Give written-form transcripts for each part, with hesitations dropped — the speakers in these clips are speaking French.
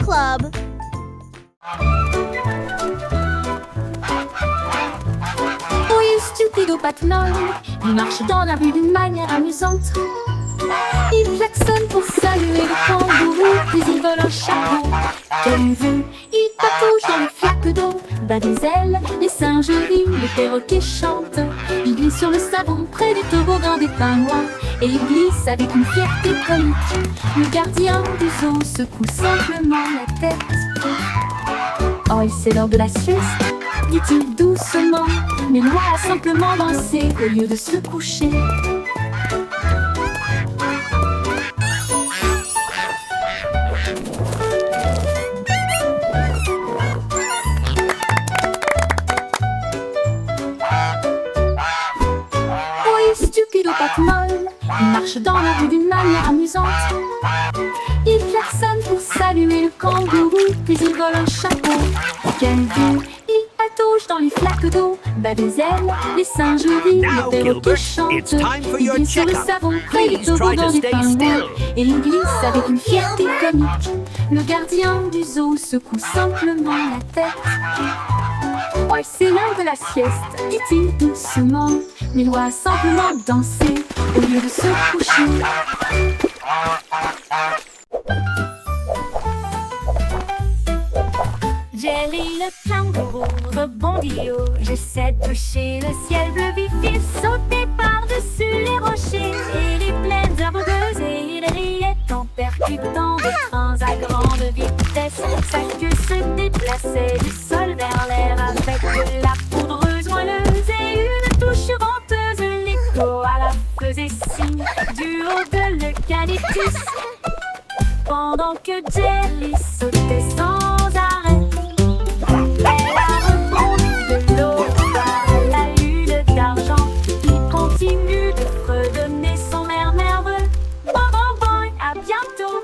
Club. Oui, stupido patinol, il marche dans la rue d'une manière amusante. Il klaxonne pour saluer le kangourou, puis il vole un chapeau. Quelle vue! Il patauge dans les flaques d'eau, bat des ailes, les singes rient, les perroquets chantent. Il glisse sur le savon près du toboggan des pingouins, et il glisse avec une fierté comique. Le gardien du zoo secoue simplement la tête. Oh, et c'est l'heure de la sieste, dit-il doucement, mais Loi a simplement dansé au lieu de se coucher. Stupido patinol, il marche dans la rue d'une manière amusante. Il klaxonne pour saluer le kangourou, puis il vole un chapeau. Quelle vue! Il patauge dans les flaques d'eau, bat des ailes, les singes rient, les perroquets chantent. Il glisse sur le savon près du toboggan des pingouins, et il glisse avec une fierté comique. Le gardien du zoo secoue simplement la tête. Ouais, c'est l'heure de la sieste, dit-il doucement, mais Loi a simplement dansé au lieu de se coucher. Jerry le kangourou rebondit haut. J'essaie de toucher le ciel bleu vif. Il sautait par-dessus les rochers et les plaines herbeuses, et il riait en percutant des trains à grande vitesse. Sa queue se déplaçait du sol vers l'air avec de la poudreuse moelleuse et une touche venteuse. L'écho à la faisait signe du haut de l'eucalyptus, pendant que Jerry sautait sans arrêt. Elle a rebondi de l'eau à la lune d'argent. Il continue de fredonner son air nerveux. Bon, bon, bon, à bientôt.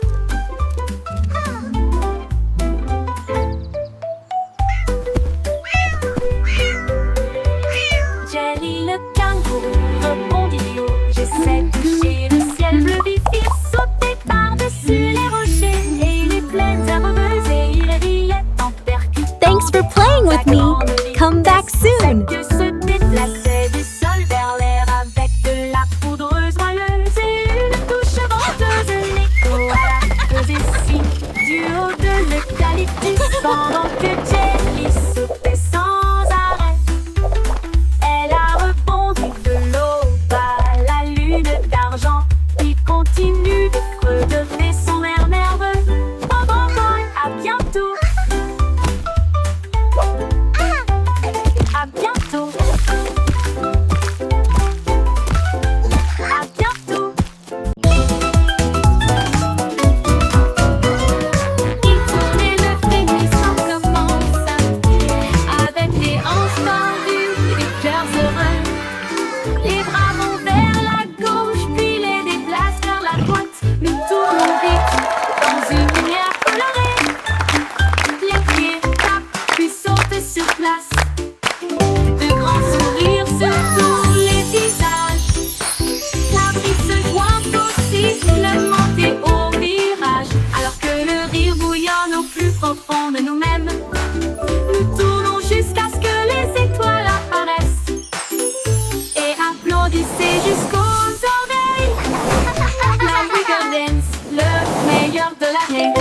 Jerry le kangourou rebondit du haut. J'essaie de toucher le ciel bleu vif. Il sautait par-dessus les rochers et les plaines herbeuses, et il riait en percutant. Thanks for playing with me. Come back soon. Que se déplaçait du sol vers l'air avec de la poudreuse moelleuse et une touche venteuse. L'écho à la faisait signe du haut de l'eucalyptus, pendant que Jerry sautait sans arrêt. Elle a rebondi de l'eau à la lune d'argent. Il continue de fredonner son air nerveux. Bon, bon, bon, à bientôt. À bientôt. À bientôt. Il tournait le frémissant comme ça, avec les hanches tendues et les cœurs heureux. Les bras vont vers la gauche, puis les déplacent vers la droite. Nous tournons vite dans une lumière colorée. Les pieds tapent, puis sautent sur place. De grands sourires sur tous les visages. La brise se joint au sifflement et au virage, alors que le rire bouillonne au plus profond de nous-mêmes. Nous tournons jusqu'à ce que les étoiles apparaissent, et applaudissez jusqu'aux oreilles. La Wiggle Dance, le meilleur de l'année.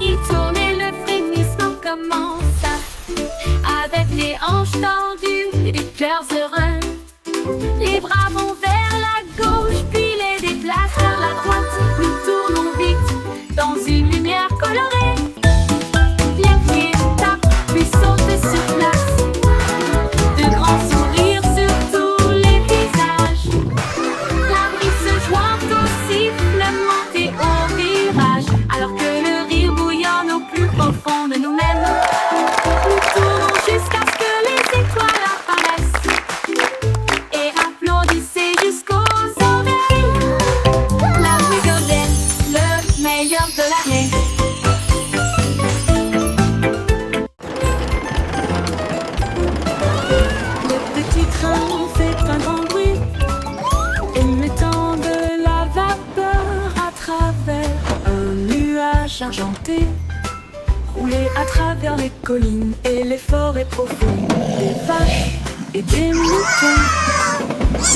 Il tournait, le frémissement commença, avec les hanches tendues et les cœurs heureux. Les bras vont vers la gauche, puis les déplacent vers la droite. Nous tournons vite dans une lumière colorée. Les pieds tapent, puis sautent sur place. De grands sourires sur tous les visages. La brise se joint au sifflement et au virage, alors que le rire bouillonne au plus profond de nous-mêmes. Nous tournons jusqu'à ce que les étoiles apparaissent, et applaudissez vaches argentées roulaient à travers les collines et les forêts profondes. Des vaches et des moutons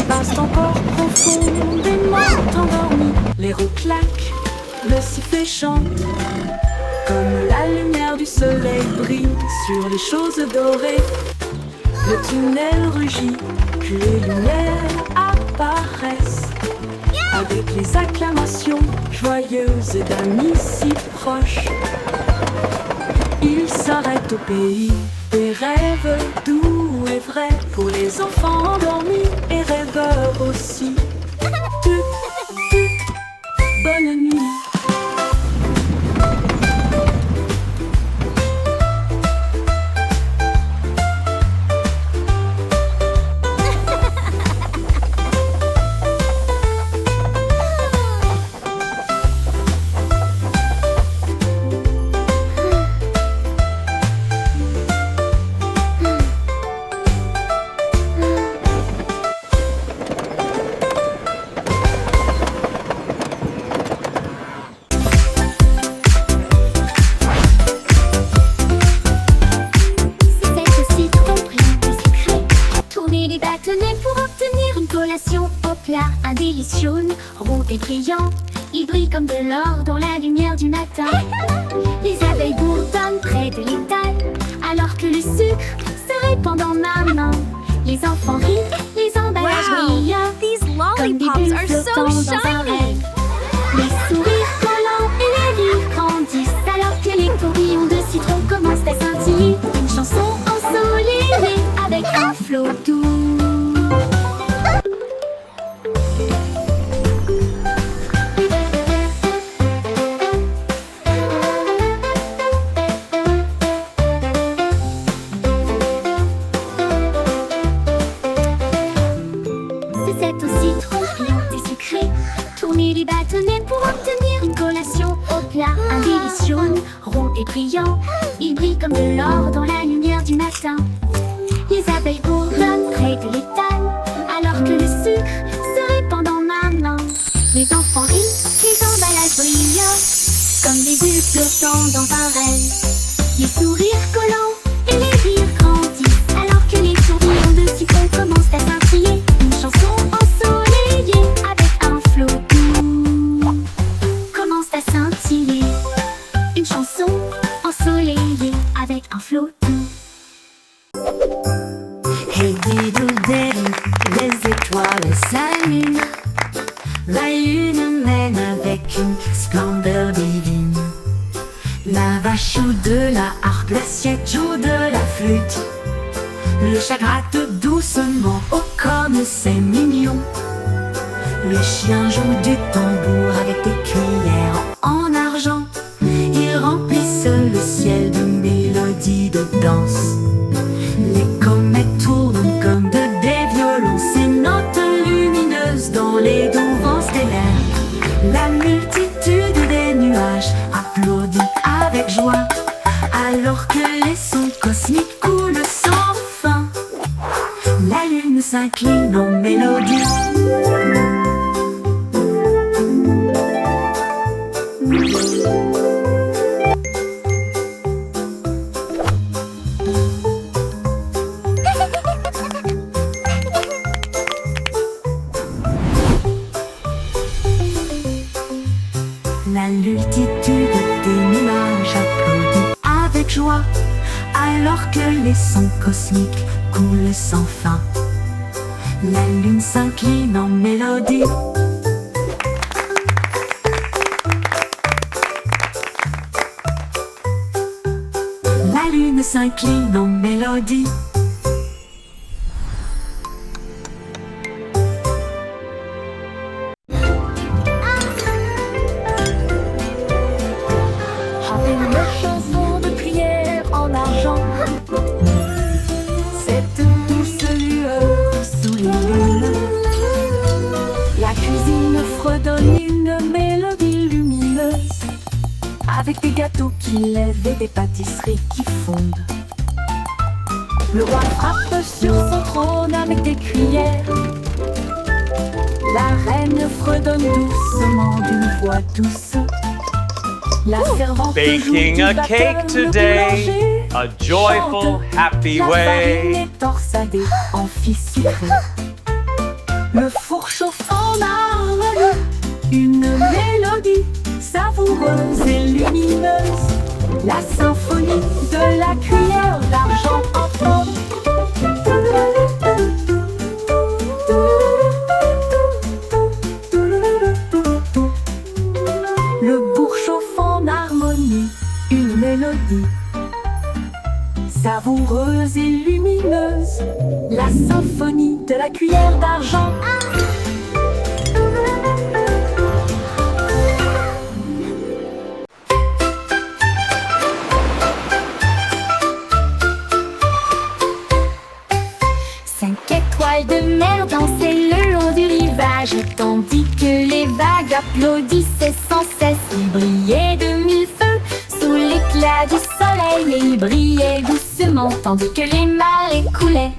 passent encore profondément endormis. Les roues claquent, le sifflet chante, comme la lumière du soleil brille sur les choses dorées. Le tunnel rugit, puis les lumières apparaissent, avec les acclamations joyeuses d'amis si proches. Ils s'arrêtent au pays des rêves doux et vrais, pour les enfants endormis et rêveurs aussi. Bonne nuit. Un délice jaune, rond et brillant, il brille comme de l'or dans la lumière du matin. Les abeilles bourdonnent près de l'étal, alors que le sucre se répand dans ma main. Les enfants rient, les emballages brillent, These comme des lollipops bulles are so flottant dans un shiny. rêve. Les sourires collants et les rires grandissent, alors que les tourbillons de citron commencent à scintiller. Une chanson ensoleillée avec un flot doux. Les bâtonnets pour obtenir une collation au plat. Un délice jaune, rond et brillant, il brille comme de l'or dans la lumière du matin. Les abeilles bourdonnent près de l'étal, alors que le sucre se répand dans ma main. Les enfants rient, les emballages brillent, comme des bulles flottant dans un rêve. Les sourires collants et les rires grandissent, alors que les tourbillons de citron commencent à scintiller. Une chanson ensoleillée avec un flot commence à scintiller. Une chanson ensoleillée avec un flot doux. Hey diddle diddle, les étoiles s'allument. La lune mène avec une splendeur divine. La vache joue de la harpe, l'assiette joue de la flûte. Le chat gratte doucement, oh comme c'est mignon. Le chien joue du tambour avec des cuillères en argent. Ils remplissent le ciel de mélodies de danse. Les comètes tournent comme des violons, ces notes lumineuses dans les doux vents stellaires. La multitude des nuages applaudit avec joie, alors que les sons cosmiques coulent sans fin. La lune s'incline en mélodie. La multitude des nuages applaudit avec joie, alors que les sons cosmiques coulent sans fin. La lune s'incline en mélodie. La lune s'incline en mélodie. Avec une chanson de prière en argent, cette douce lueur sous les lunes, la cuisine fredonne une mélodie lumineuse, avec des gâteaux qui lèvent et des pâtisseries qui fondent. Le roi frappe sur son trône avec des cuillères. La reine fredonne doucement d'une voix douce. La servante Baking joue a du batteur, cake le today, boulanger a joyful, chante. happy La farine way. est torsadée en fissurée. Le four chauffe en harmonie, une mélodie savoureuse et lumineuse. La symphonie de la cuillère d'argent en forme. Le bourg chauffe en harmonie, une mélodie savoureuse et lumineuse. La symphonie de la cuillère d'argent. Cinq étoiles de mer dansaient le long du rivage, tandis que les vagues applaudissaient sans cesse. Ils brillaient de mille feux sous l'éclat du soleil, et ils brillaient doucement tandis que les marées coulaient.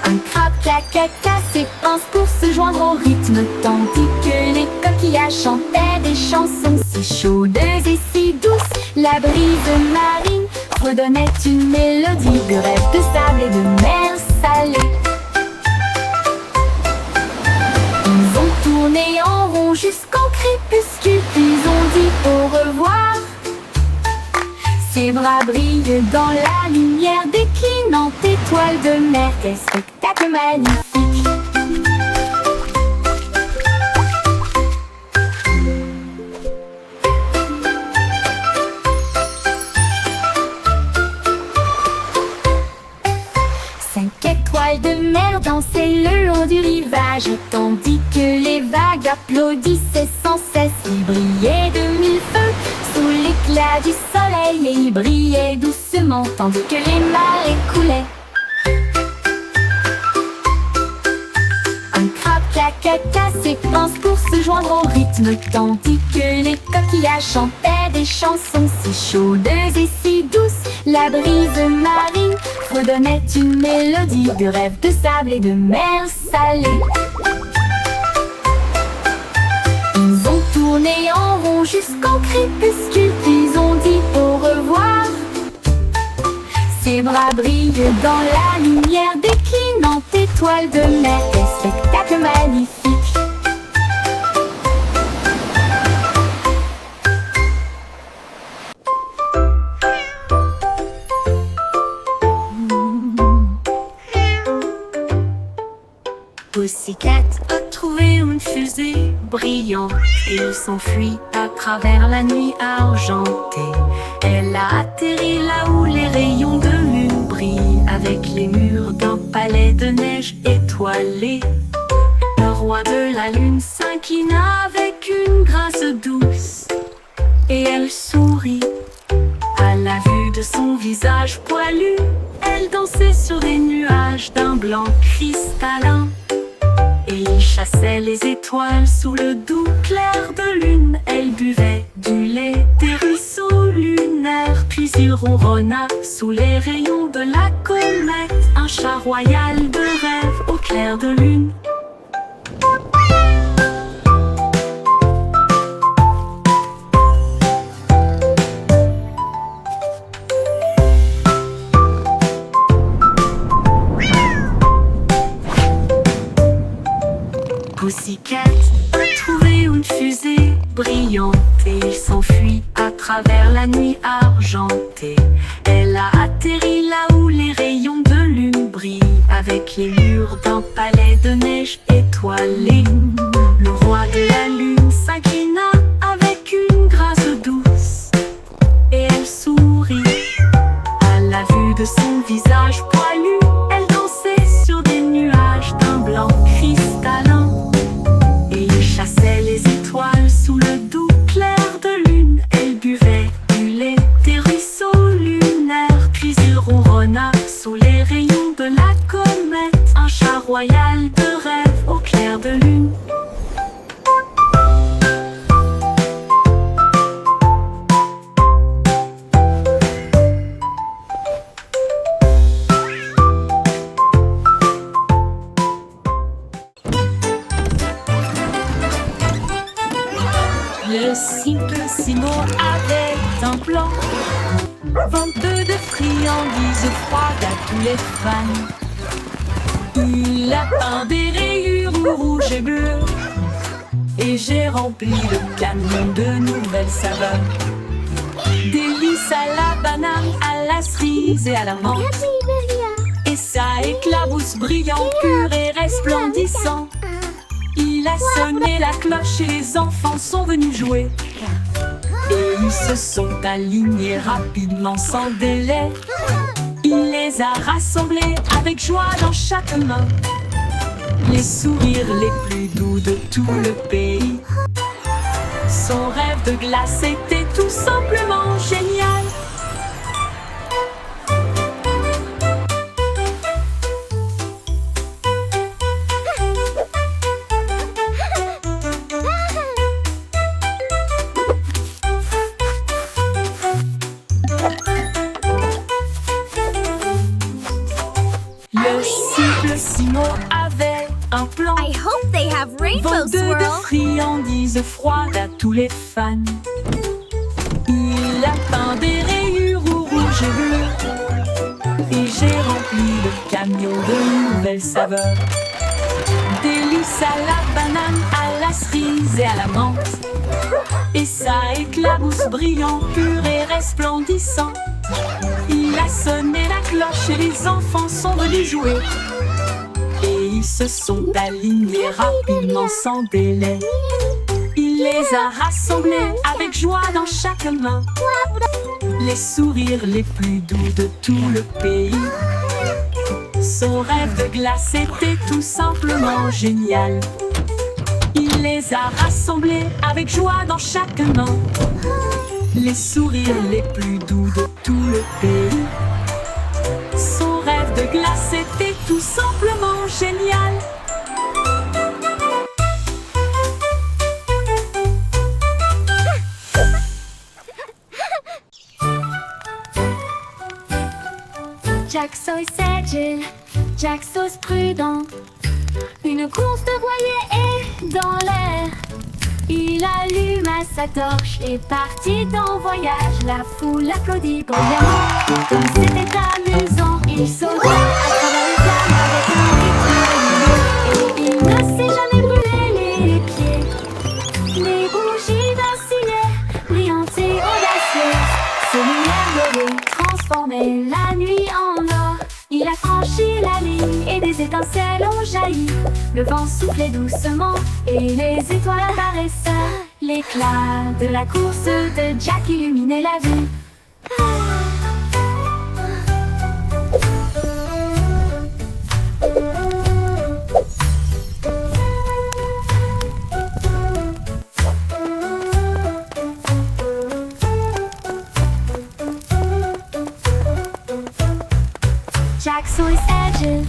Un crabe claquetta ses pinces pour se joindre au rythme, tandis que les coquillages chantaient des chansons si chaudes et si douces. La brise marine redonnait une mélodie de rêve, de sable et de mer salée. Ils ont tourné en rond jusqu'au crépuscule, puis ont dit au revoir. Ses bras brillent dans la lumière déclinante étoile de mer. Quel spectacle magnifique! Cinq étoiles de mer dansaient le long du rivage, tandis que les vagues applaudissaient sans cesse. Ils brillaient de mille feux sous l'éclat du soleil, et ils brillaient doucement tandis que les marées coulaient. Un crabe claquetta ses pinces pour se joindre au rythme, tandis que les coquillages chantaient des chansons si chaudes et si douces. La brise marine redonnait une mélodie de rêve, de sable et de mer salée. Ils ont tourné en rond jusqu'au crépuscule, puis ont dit au revoir. Ses bras brillent dans la lumière déclinante étoile de mer. Quel spectacle magnifique! Pussycat a trouvé une fusée brillante et il s'enfuit à travers la nuit argentée. Elle a atterri là où les rayons de lune brillent, avec les murs d'un palais de neige étoilé. Le roi de la lune s'inclina avec une grâce douce, et elle sourit à la vue de son visage poilu. Elle dansait sur des nuages d'un blanc cristallin, et il chassait les étoiles sous le doux clair de lune. Elle buvait du lait des ruisseaux lunaires, puis il ronronna sous les rayons de la comète. Un chat royal de rêve au clair de lune. Pussycat a trouvé une fusée brillante et il s'enfuit à travers la nuit argentée. Elle a atterri là où les rayons de lune brillent, avec les murs d'un palais de neige étoilé. Le roi de la lune s'inclina avec une grâce douce, et elle sourit à la vue de son visage poilu. Elle dansait sur des nuages d'un blanc cristallin, et il chassait les étoiles sous le doux clair de lune. Elle buvait du lait des ruisseaux lunaires, puis il ronronna sous les rayons de la comète. Un chat royal de rêve au clair de lune. Vente de friandises froides à tous les fans. Du lapin, des rayures rouges et bleues. Et j'ai rempli le camion de nouvelles saveurs. Délices à la banane, à la cerise et à la menthe. Et ça éclabousse brillant, pur et resplendissant. Il a sonné la cloche et les enfants sont venus jouer. Et ils se sont alignés rapidement sans délai. Il les a rassemblés avec joie dans chaque main. Les sourires les plus doux de tout le pays. Son rêve de glace était tout simplement génial. Le cible Simon avait un plan. I hope they have rainbow Vente de swirl. friandises froides à tous les fans. Il a peint des rayures rouges et bleues. Et j'ai rempli le camion de nouvelles saveurs. Délices à la banane, à la cerise et à la menthe. Et ça éclabousse brillant, pur et resplendissant. Il a sonné la cloche et les enfants sont venus jouer. Et ils se sont alignés rapidement sans délai. Il les a rassemblés avec joie dans chaque main. Les sourires les plus doux de tout le pays. Son rêve de glace était tout simplement génial. Il les a rassemblés avec joie dans chaque main. Les sourires les plus doux de tout le pays. Son rêve de glace était tout simplement génial. Jack Sauce agile, Jack Sauce prudent. Une course de voilier est dans l'air. Il alluma sa torche et partit en voyage. La foule applaudit bruyamment. Comme c'était amusant, il sauta à travers les flammes avec un rythme régulier. Et il ne s'est jamais brûlé les pieds. Les bougies vacillaient, brillantes et audacieuses. Ses lumières dorées transformaient la nuit en or. Il a franchi la ligne et des étincelles ont jailli. Le vent soufflait doucement et les étoiles apparaissaient. L'éclat de la course de Jack illuminait la vue. Jack Sauce agile,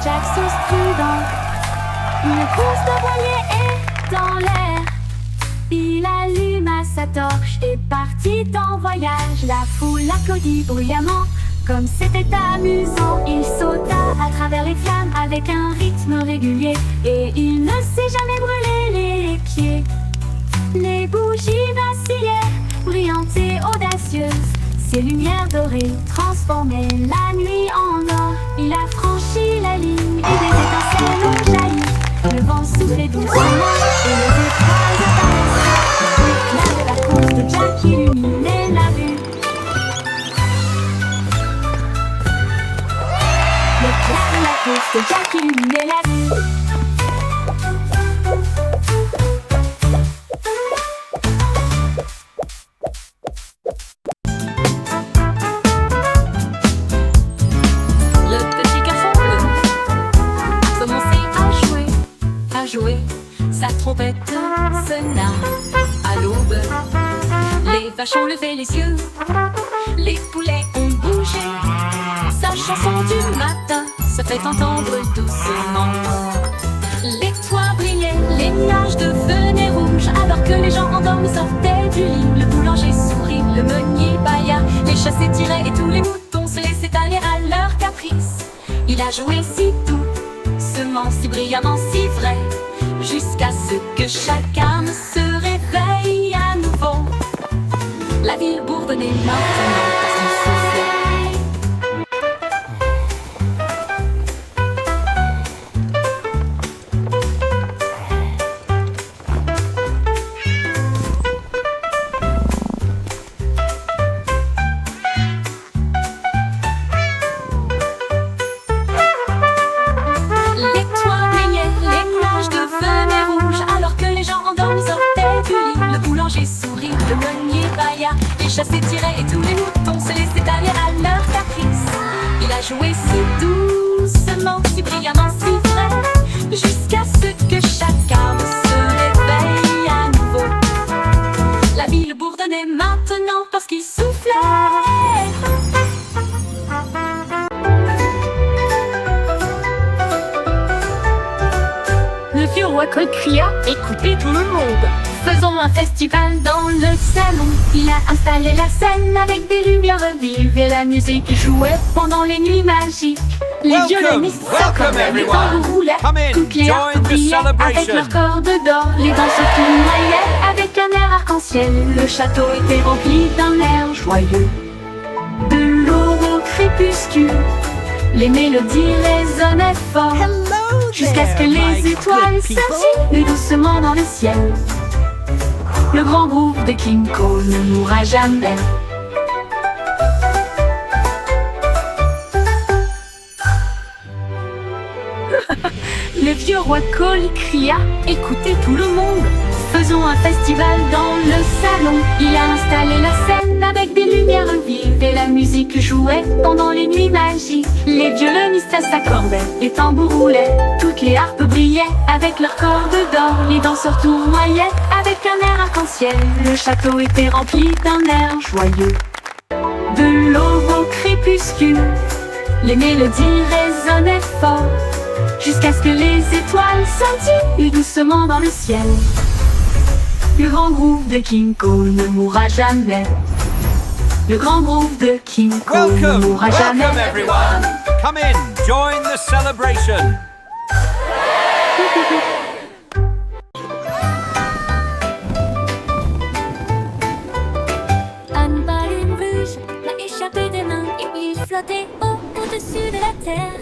Jack Sauce prudent. Une course de voilier est dans l'air. Il alluma sa torche et partit en voyage. La foule applaudit bruyamment. Comme c'était amusant, il sauta à travers les flammes avec un rythme régulier. Et il ne s'est jamais brûlé les pieds. Les bougies vacillaient, brillantes et audacieuses. Ses lumières dorées transformaient la nuit en or. Il a franchi la ligne et des étincelles ont jailli. Le vent soufflait doucement et les étoiles apparaissaient. L'éclat de la course de Jack illuminait la vue. L'éclat de la course de Jack illuminait la vue. Sa trompette sonna à l'aube. Les vaches ont levé les yeux, les poulets ont bougé. Sa chanson du matin se fait entendre doucement. Les toits brillaient, les nuages devenaient rouges. Alors que les gens endormis sortaient du lit, le boulanger sourit, le meunier bâilla. Les chats s'étiraient et tous les moutons se laissaient aller à leur caprice. Il a joué si doux, semant si brillamment, si vrai, jusqu'à ce que chacun se réveille à nouveau. La ville bourdonnait maintenant parce qu'il jouer si doucement, si brillamment, si vrai, jusqu'à ce que chaque arbre se réveille à nouveau. La ville bourdonnait maintenant parce qu'il soufflait. Le vieux roi Cole cria: écoutez tout le monde, faisons un festival dans le salon. Il a installé la scène avec des lumières vives et la musique jouait pendant les nuits magiques. Les violonistes s'accordaient, les tambours roulaient, toutes les harpes brillaient avec leurs cordes d'or. Les danseurs tournoyaient avec un air arc-en-ciel. Le château était rempli d'un air joyeux. De l'aube au crépuscule, les mélodies résonnaient fort, jusqu'à ce que les étoiles scintillent doucement dans le ciel. Le grand groupe de King Cole ne mourra jamais. Le vieux roi Cole cria: écoutez tout le monde, faisons un festival dans le salon. Il a installé la scène avec des lumières vives et la musique jouait pendant les nuits magiques. Les violonistes s'accordaient, les tambours roulaient, toutes les harpes brillaient avec leurs cordes d'or. Les danseurs tournoyaient avec un air arc-en-ciel. Le château était rempli d'un air joyeux. De l'aube au crépuscule, les mélodies résonnaient fort, jusqu'à ce que les étoiles scintillent doucement dans le ciel. Le grand groupe de King Cole ne mourra jamais. Le grand groupe de King Cole ne mourra jamais. Welcome everyone. Come in, join the celebration. Une baleine rouge l'a échappé des mains et il flottait au-dessus de la terre.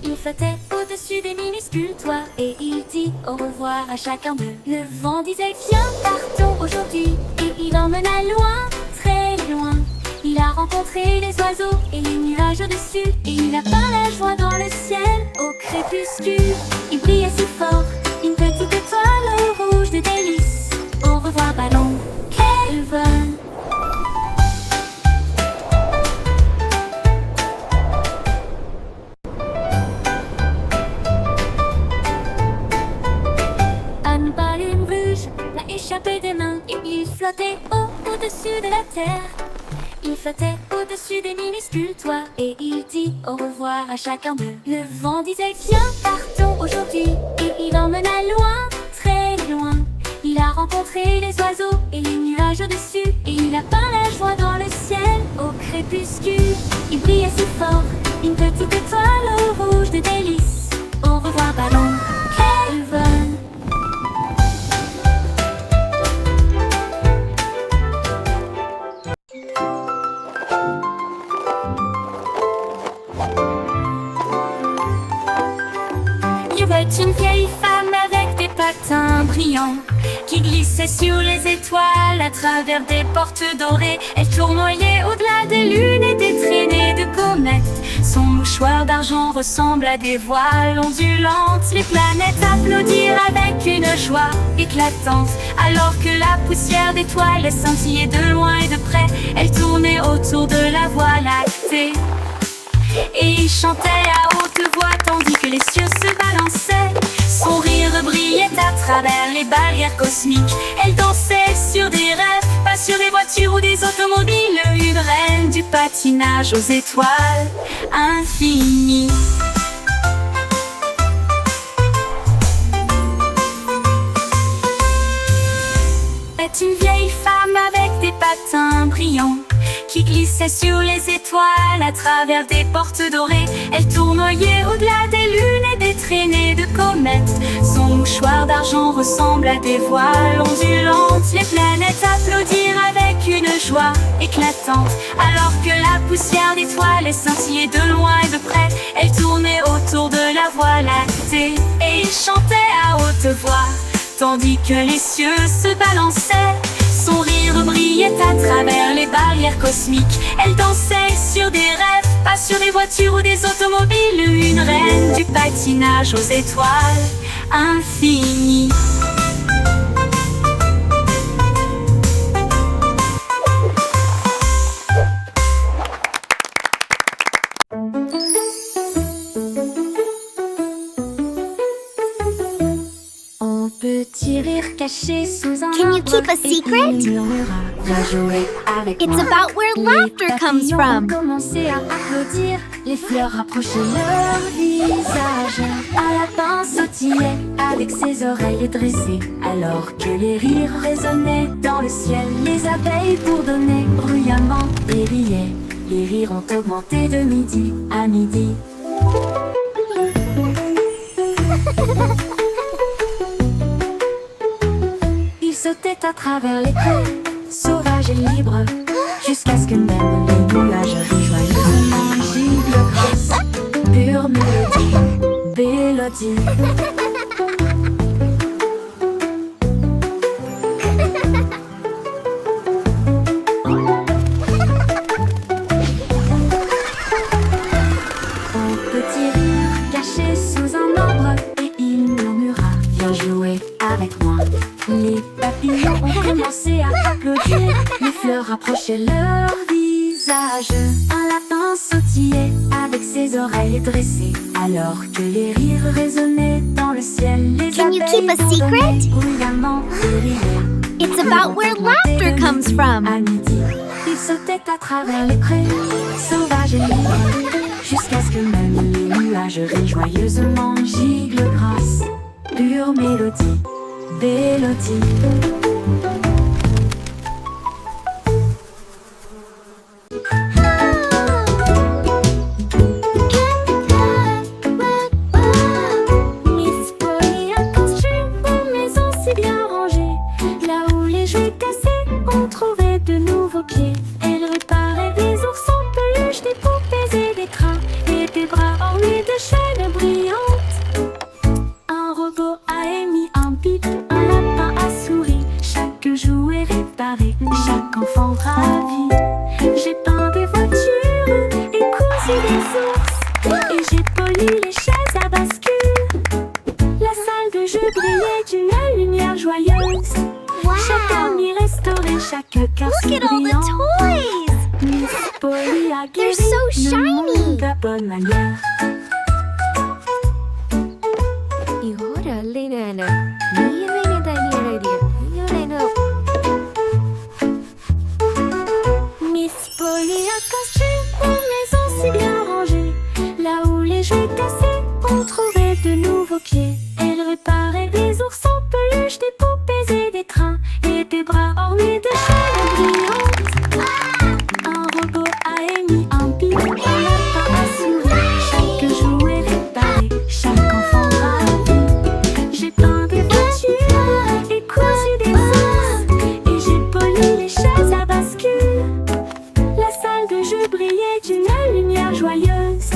Il flottait au-dessus des minuscules toits et il dit au revoir à chacun d'eux. Le vent disait viens, partons aujourd'hui, et il emmena loin, très loin. Il a rencontré les oiseaux et les nuages au-dessus, et il a peint la joie dans le ciel au crépuscule. Il brillait si fort, une petite étoile rouge de délices. Au revoir ballon, quel vol! Échappé des mains et il flottait au-dessus de la terre. Il flottait au-dessus des minuscules toits et il dit au revoir à chacun d'eux. Le vent disait viens, partons aujourd'hui, et il emmena loin, très loin. Il a rencontré les oiseaux et les nuages au-dessus, et il a peint la joie dans le ciel au crépuscule. Il brillait si fort, une petite étoile rouge de délices. Au revoir ballon, quel vol! Une vieille femme avec des patins brillants qui glissait sur les étoiles à travers des portes dorées. Elle tournoyait au-delà des lunes et des traînées de comètes. Son mouchoir d'argent ressemble à des voiles ondulantes. Les planètes applaudirent avec une joie éclatante, alors que la poussière d'étoiles scintillait de loin et de près. Elle tournait autour de la Voie lactée et il chantait à haute voix tandis que les cieux se balançaient. Son rire brillait à travers les barrières cosmiques. Elle dansait sur des rêves, pas sur des voitures ou des automobiles. Une reine du patinage aux étoiles infinies. C'est une vieille femme avec des patins brillants qui glissait sur les étoiles à travers des portes dorées. Elle tournoyait au-delà des lunes et des traînées de comètes. Son mouchoir d'argent ressemble à des voiles ondulantes. Les planètes applaudirent avec une joie éclatante, alors que la poussière d'étoiles scintillait de loin et de près. Elle tournait autour de la Voie lactée et il chantait à haute voix tandis que les cieux se balançaient. Son rire brillait à travers les barrières cosmiques. Elle dansait sur des rêves, pas sur des voitures ou des automobiles. Une reine du patinage aux étoiles infinies. caché sous un Can you arbre keep a et secret? il murmura, viens jouer avec It's moi. about where Les laughter comes papillons from. ont commencé à applaudir, les fleurs rapprochaient leur visage. Un lapin sautillait avec ses oreilles dressées, alors que les rires résonnaient dans le ciel. Les abeilles bourdonnaient bruyamment et riaient. Les rires ont augmenté de midi à midi. Il sautait à travers les prés, sauvage et libre, jusqu'à ce que même les nuages joyeusement gibent grâce. Pure mélodie, mélodie. Un petit rire caché sous un arbre et il murmura, viens jouer avec moi. Les papillons ont commencé à applaudir, les fleurs rapprochaient leur visage. Un lapin sautillait avec ses oreilles dressées, alors que les rires résonnaient dans le ciel. Les Can you abeilles keep a bourdonnaient secret? bruyamment et riaient. It's about where laughter comes from. À midi, il sautait à travers les prés, sauvage et libre, jusqu'à ce que même les nuages rient joyeusement giclent grâce. Pure mélodie, mélodie. Miss Polly a construit une maison si bien rangée. Là où les jouets cassés ont trouvé de nouveaux pieds. Elle réparait des oursons, peluches, des poupées et des crins, et des bras ornés de chaînes brillantes. Un robot a émis un bip, un lapin a souri. Chaque jouet réparé, chaque enfant ravi. J'ai peint des voitures et cousu des ours, et j'ai poli les chaises à bascule. La salle de jeu brillait d'une lumière joyeuse. Chaque ami restaurait chaque cœur si Look at all brillant. the toys! Miss Polly a guéri so le shiny. monde à bonne manière. Miss Polly a construit une maison si bien rangée. Là où les jouets cassés ont trouvé de nouveaux pieds. Elle réparait des oursons, peluches, des poupées et des trains, et des bras ornés de chaînes brillantes. Un robot a émis un bip, un lapin a souri. Chaque jouet réparé, chaque enfant ravi. J'ai peint des voitures et cousu des ours, et j'ai poli les chaises à bascule. La salle de jeu brillait d'une lumière joyeuse.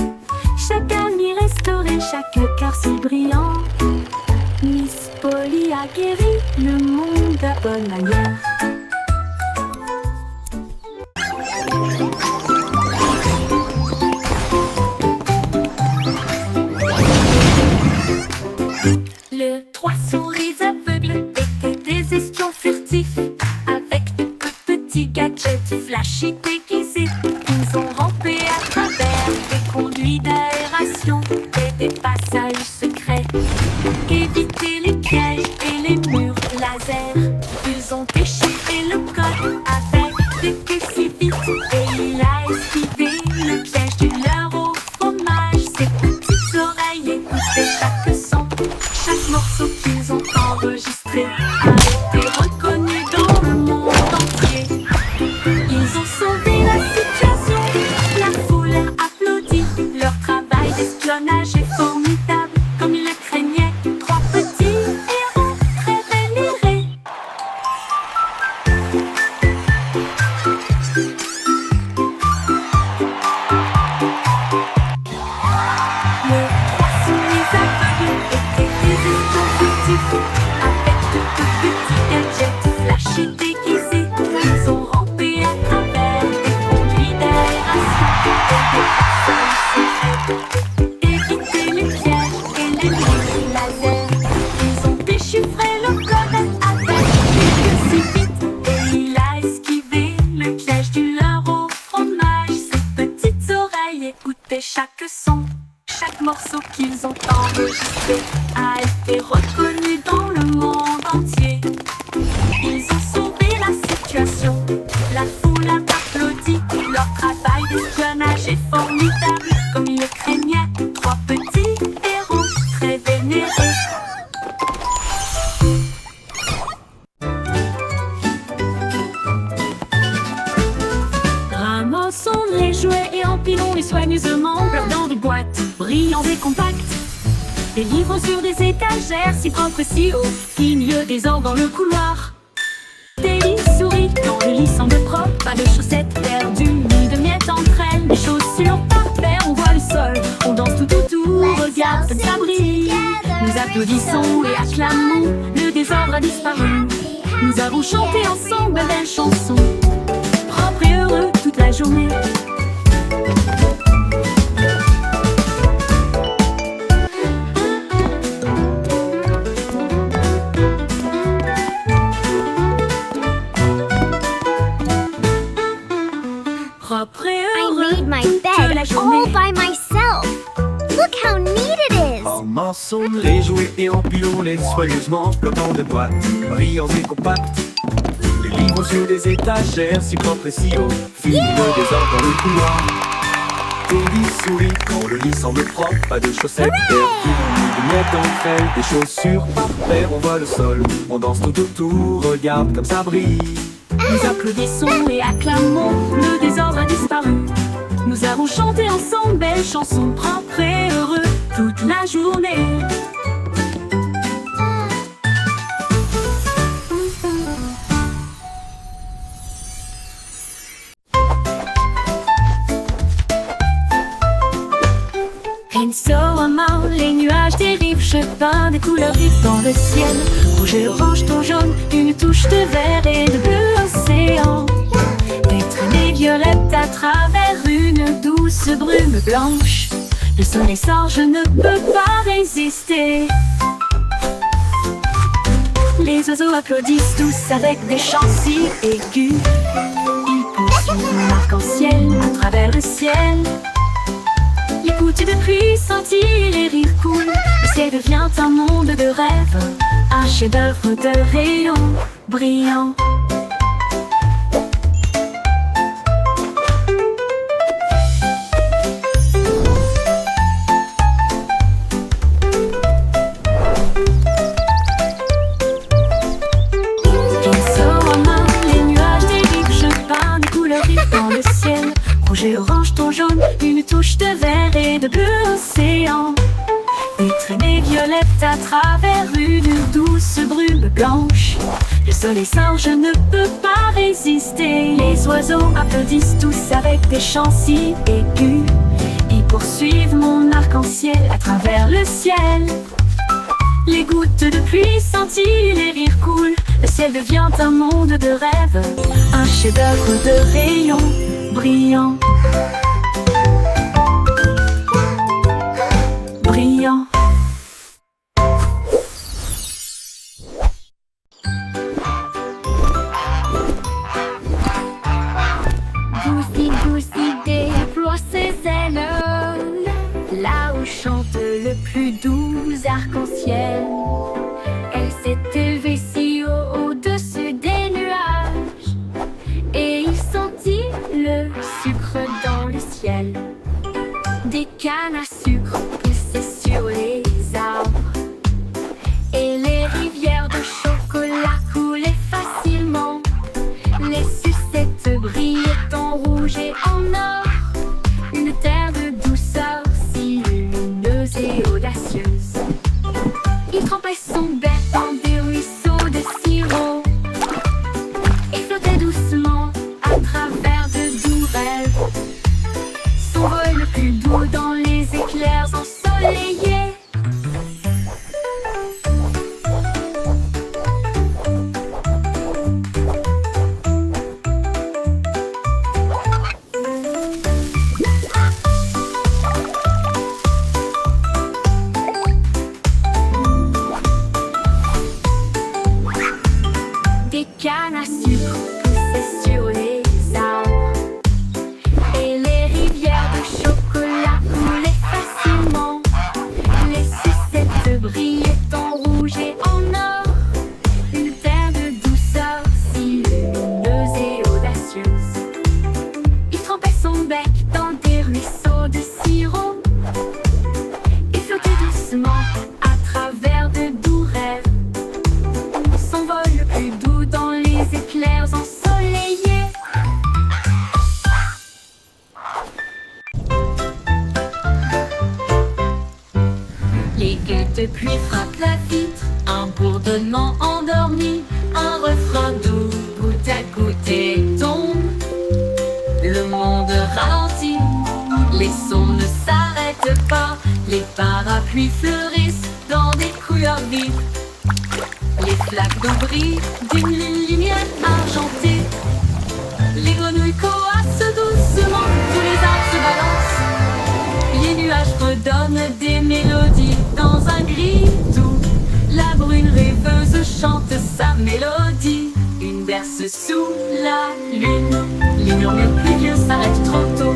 Chaque ami restaurait chaque cœur si brillant. Miss Polly a guéri le monde à bonne manière. Le trois souris aveugles étaient des espions furtifs, avec de petits gadgets flashy déguisés. Ils ont rampé à travers des conduits d'aération et des passages secrets, évité les pièges et les murs laser. Ils ont déchiré le code avec des queues si vite, et il a esquivé le piège du leurre au fromage. Ses petites oreilles écoutaient chaque son, chaque morceau qu'ils ont enregistré a été reconnu dans le monde entier. Ils ont sauvé la situation, la foule a applaudi. Leur travail d'espionnage est formidable, comme ils le craignaient. Trois petits héros très vénérés. Les trois souris aveugles étaient des espions furtifs, avec de petits gadgets flashy déguisés. Ils ont rampé à travers des conduits d'aération et des passages secrets, évité les pièges et les murs laser. Ils ont déchiffré le code avec des queues si vite, et il a esquivé le piège du leurre au fromage. Ses petites oreilles écoutaient chaque son, chaque morceau qu'ils ont enregistré a été reconnu dans le monde entier. formidable, comme il le craignait, trois petits héros très vénérés. Ramassons les jouets et empilons-les soigneusement dans des boîtes brillantes et compactes. Des livres sur des étagères si propres et si hauts, qui mieux désordre dans le couloir. Des lits souris dans le lit semble propre, pas de chaussettes perdues ni de miettes entre elles. Des chaussures par paire, on voit le sol, on danse tout autour, regarde comme ça brille. Nous applaudissons et acclamons, le désordre a disparu. Nous avons chanté ensemble de belles chansons, propres et heureux toute la journée. Propre et I heureux made my toute bed la journée. all by myself. Look how neat it is. Ramassons les jouets et empilons-les soigneusement dans de boîtes brillants et compactes. Les livres sur des étagères si propres et si hauts, finit le désordre dans le couloir. Des lits souris quand le lit semble propre, pas de chaussettes perdues ni de miettes entre elles. Des chaussures par paire, on voit le sol, on danse tout autour, regarde comme ça brille. Nous applaudissons et acclamons, le désordre a disparu. Nous avons chanté ensemble belles chansons, propres et heureux toute la journée. And so I'm out, les nuages dérivent, je peins des couleurs vives dans le ciel. Rouge et orange, ton jaune, une touche de vert et de bleu océan. Des traînées violettes à travers une douce brume blanche. Le soleil sort, je ne peux pas résister. Les oiseaux applaudissent tous avec des chants si aigus. Ils poursuivent l'arc-en-ciel à travers le ciel. Les gouttes de pluie scintillent, les rires coulent. Le ciel devient un monde de rêve, un chef-d'œuvre de rayons brillants. Les nuages dérivent, je peins des couleurs vives dans le ciel. Rouge et orange, ton jaune, une touche de vert et de bleu océan. Des traînées violettes à travers une douce brume blanche. Le soleil sort, je ne peux pas résister. Les oiseaux applaudissent tous avec des chants si aigus. Ils poursuivent mon arc-en-ciel à travers le ciel. Les gouttes de pluie scintillent, les rires coulent. Le ciel devient un monde de rêve, un chef-d'œuvre de rayons brillants. Brillant. Goussi, goussi déploie ses ailes, là où chante le plus doux arc-en-ciel. Elle s'est élevée si haut au-dessus des nuages, et il sentit le sucre dans le ciel. Des cannes à sucre poussaient sur les arbres, et les rivières de chocolat coulaient facilement. Les sucettes brillaient en rouge et en or, une terre de douceur si lumineuse et audacieuse. Il trempait son bec dans des ruisseaux de sirop et flottait doucement à travers de doux rêves. Son vol le plus doux dans les éclairs ensoleillés. Des cannes à sucre poussaient sur les arbres, et les rivières de chocolat coulaient de pluie frappe la vitre, un bourdonnement endormi, un refrain doux, goutte à goutte tombe. Le monde ralentit, les sons ne s'arrêtent pas, les parapluies fleurissent dans des couleurs vives. Les flaques d'eau brillent d'une lumière argentée. Les grenouilles coassent doucement, tous les arbres se balancent. Les nuages redonnent des mélodies dans un gris doux. La brune rêveuse chante sa mélodie. Une berce sous la lune. Les murmures pluvieux s'arrêtent trop tôt.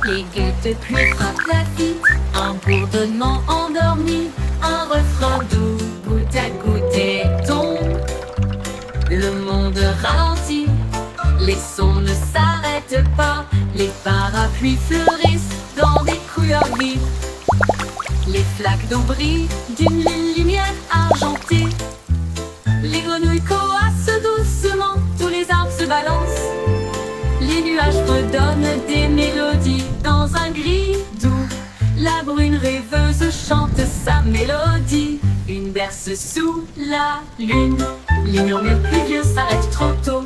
Les gouttes de pluie frappent la vitre, un bourdonnement endormi, un refrain doux, goutte à goutte tombe. Le monde ralentit, les sons ne s'arrêtent pas, les parapluies fleurissent dans des couleurs vives. Les flaques d'eau brillent d'une lumière argentée. Les grenouilles coassent doucement, tous les arbres se balancent. Les nuages redonnent des mélodies dans un gris doux. La brune rêveuse chante sa mélodie. Une berce sous la lune. Les murmures pluvieux s'arrêtent trop tôt.